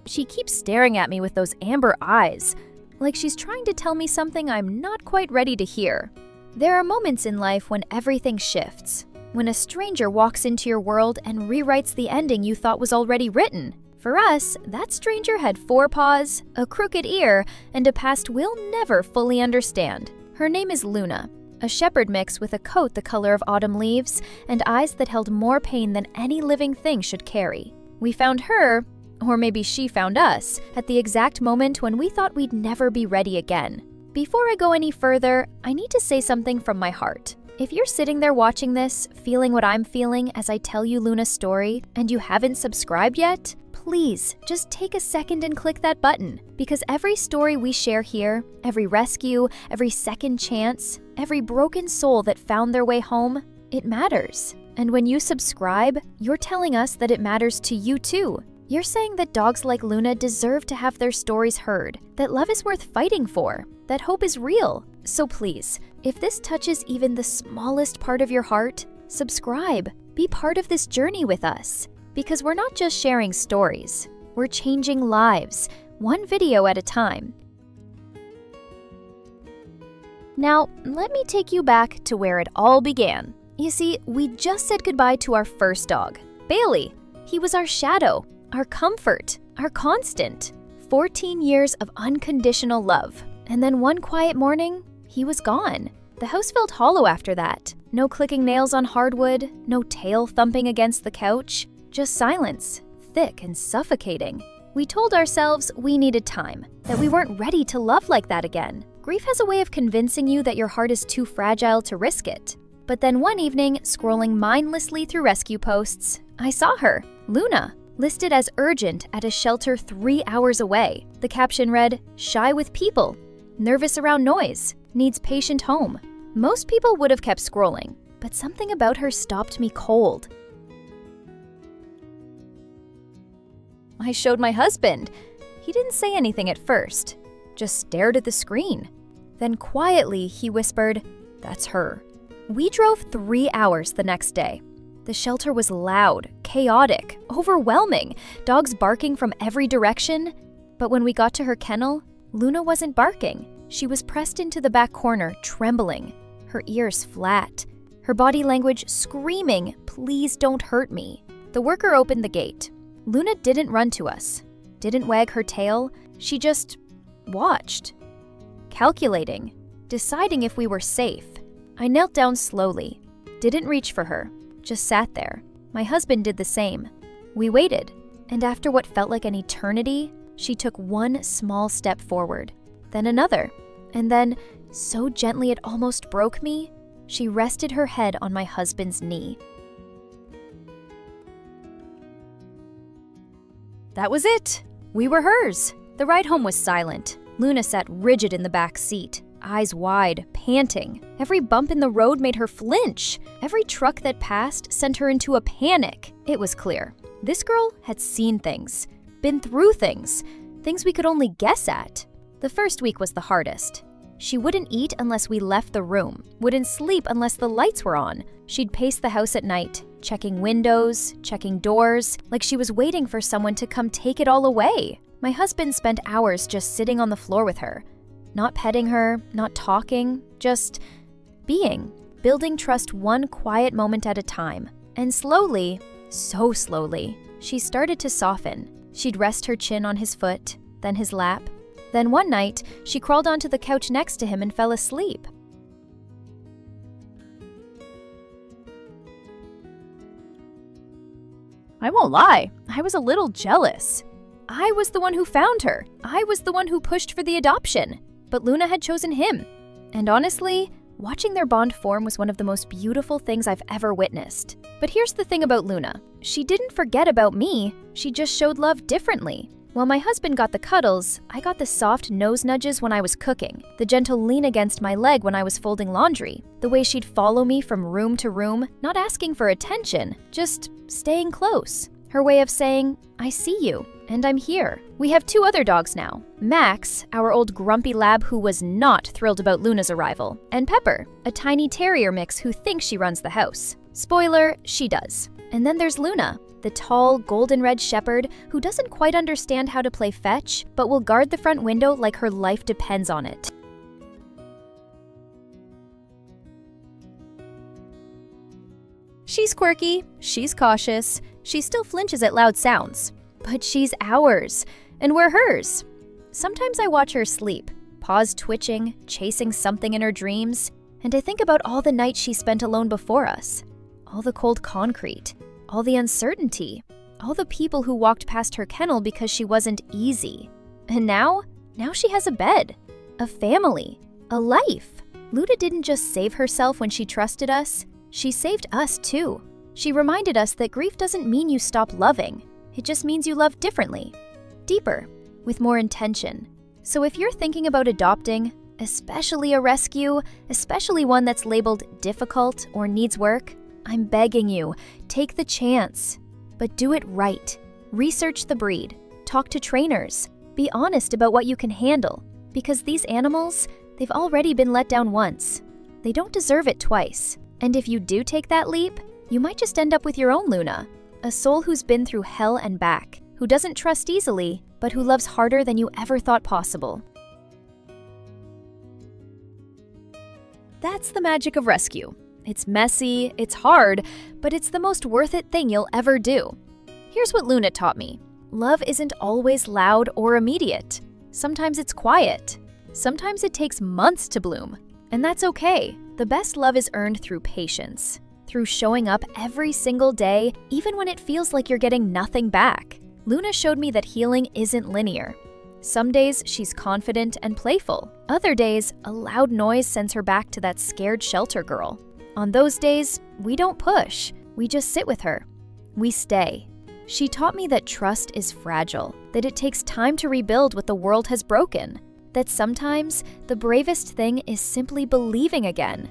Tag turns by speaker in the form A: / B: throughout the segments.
A: She keeps staring at me with those amber eyes, like she's trying to tell me something I'm not quite ready to hear. There are moments in life when everything shifts, when a stranger walks into your world and rewrites the ending you thought was already written. For us, that stranger had 4 paws, a crooked ear, and a past we'll never fully understand. Her name is Luna, a shepherd mix with a coat the color of autumn leaves and eyes that held more pain than any living thing should carry. We found her, or maybe she found us, at the exact moment when we thought we'd never be ready again. Before I go any further, I need to say something from my heart. If you're sitting there watching this, feeling what I'm feeling as I tell you Luna's story, and you haven't subscribed yet, please just take a second and click that button, because every story we share here, every rescue, every second chance, every broken soul that found their way home, it matters. And when you subscribe, you're telling us that it matters to you too. You're saying that dogs like Luna deserve to have their stories heard, that love is worth fighting for, that hope is real. So please, if this touches even the smallest part of your heart, subscribe. Be part of this journey with us. Because we're not just sharing stories, we're changing lives, one video at a time. Now, let me take you back to where it all began. You see, we just said goodbye to our first dog, Bailey. He was our shadow, our comfort, our constant. 14 years of unconditional love. And then one quiet morning, he was gone. The house felt hollow after that. No clicking nails on hardwood, no tail thumping against the couch, just silence, thick and suffocating. We told ourselves we needed time, that we weren't ready to love like that again. Grief has a way of convincing you that your heart is too fragile to risk it. But then one evening, scrolling mindlessly through rescue posts, I saw her, Luna, listed as urgent at a shelter 3 hours away. The caption read, "Shy with people, nervous around noise, needs patient home." Most people would have kept scrolling, but something about her stopped me cold. I showed my husband. He didn't say anything at first, just stared at the screen. Then quietly he whispered, "That's her." We drove 3 hours the next day. The shelter was loud, chaotic, overwhelming, dogs barking from every direction. But when we got to her kennel, Luna wasn't barking. She was pressed into the back corner, trembling, her ears flat, her body language screaming, "Please don't hurt me." The worker opened the gate. Luna didn't run to us, didn't wag her tail. She just watched, calculating, deciding if we were safe. I knelt down slowly, didn't reach for her, just sat there. My husband did the same. We waited, and after what felt like an eternity, she took one small step forward, then another, and then, so gently it almost broke me, she rested her head on my husband's knee. That was it. We were hers. The ride home was silent. Luna sat rigid in the back seat, eyes wide, panting. Every bump in the road made her flinch. Every truck that passed sent her into a panic. It was clear. This girl had seen things, been through things we could only guess at. The first week was the hardest. She wouldn't eat unless we left the room, wouldn't sleep unless the lights were on. She'd pace the house at night, checking windows, checking doors, like she was waiting for someone to come take it all away. My husband spent hours just sitting on the floor with her, not petting her, not talking, just being, building trust one quiet moment at a time. And slowly, so slowly, she started to soften. She'd rest her chin on his foot, then his lap. Then one night, she crawled onto the couch next to him and fell asleep. I won't lie, I was a little jealous. I was the one who found her. I was the one who pushed for the adoption. But Luna had chosen him. And honestly, watching their bond form was one of the most beautiful things I've ever witnessed. But here's the thing about Luna. She didn't forget about me, she just showed love differently. While my husband got the cuddles, I got the soft nose nudges when I was cooking, the gentle lean against my leg when I was folding laundry, the way she'd follow me from room to room, not asking for attention, just staying close. Her way of saying, "I see you, and I'm here." We have 2 other dogs now. Max, our old grumpy lab who was not thrilled about Luna's arrival, and Pepper, a tiny terrier mix who thinks she runs the house. Spoiler, she does. And then there's Luna, the tall, golden red shepherd who doesn't quite understand how to play fetch, but will guard the front window like her life depends on it. She's quirky, she's cautious, she still flinches at loud sounds. But she's ours, and we're hers. Sometimes I watch her sleep, paws twitching, chasing something in her dreams, and I think about all the nights she spent alone before us. All the cold concrete, all the uncertainty, all the people who walked past her kennel because she wasn't easy. And now she has a bed, a family, a life. Luna didn't just save herself when she trusted us, she saved us too. She reminded us that grief doesn't mean you stop loving. It just means you love differently, deeper, with more intention. So if you're thinking about adopting, especially a rescue, especially one that's labeled difficult or needs work, I'm begging you, take the chance. But do it right. Research the breed, talk to trainers, be honest about what you can handle, because these animals, they've already been let down once. They don't deserve it twice. And if you do take that leap, you might just end up with your own Luna, a soul who's been through hell and back, who doesn't trust easily, but who loves harder than you ever thought possible. That's the magic of rescue. It's messy, it's hard, but it's the most worth it thing you'll ever do. Here's what Luna taught me. Love isn't always loud or immediate. Sometimes it's quiet. Sometimes it takes months to bloom. And that's okay. The best love is earned through patience, through showing up every single day, even when it feels like you're getting nothing back. Luna showed me that healing isn't linear. Some days she's confident and playful. Other days, a loud noise sends her back to that scared shelter girl. On those days, we don't push. We just sit with her. We stay. She taught me that trust is fragile, that it takes time to rebuild what the world has broken, that sometimes the bravest thing is simply believing again.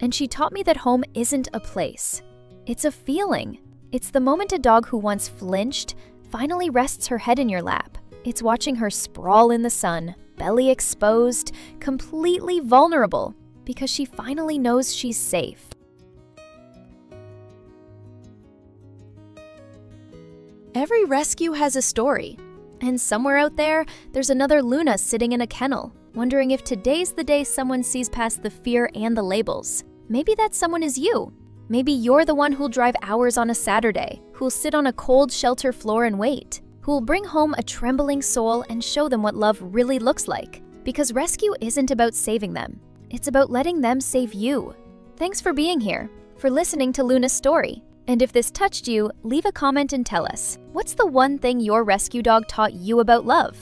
A: And she taught me that home isn't a place. It's a feeling. It's the moment a dog who once flinched finally rests her head in your lap. It's watching her sprawl in the sun, belly exposed, completely vulnerable, because she finally knows she's safe. Every rescue has a story. And somewhere out there, there's another Luna sitting in a kennel, wondering if today's the day someone sees past the fear and the labels. Maybe that someone is you. Maybe you're the one who'll drive hours on a Saturday, who'll sit on a cold shelter floor and wait, who'll bring home a trembling soul and show them what love really looks like. Because rescue isn't about saving them. It's about letting them save you. Thanks for being here, for listening to Luna's story. And if this touched you, leave a comment and tell us, what's the one thing your rescue dog taught you about love?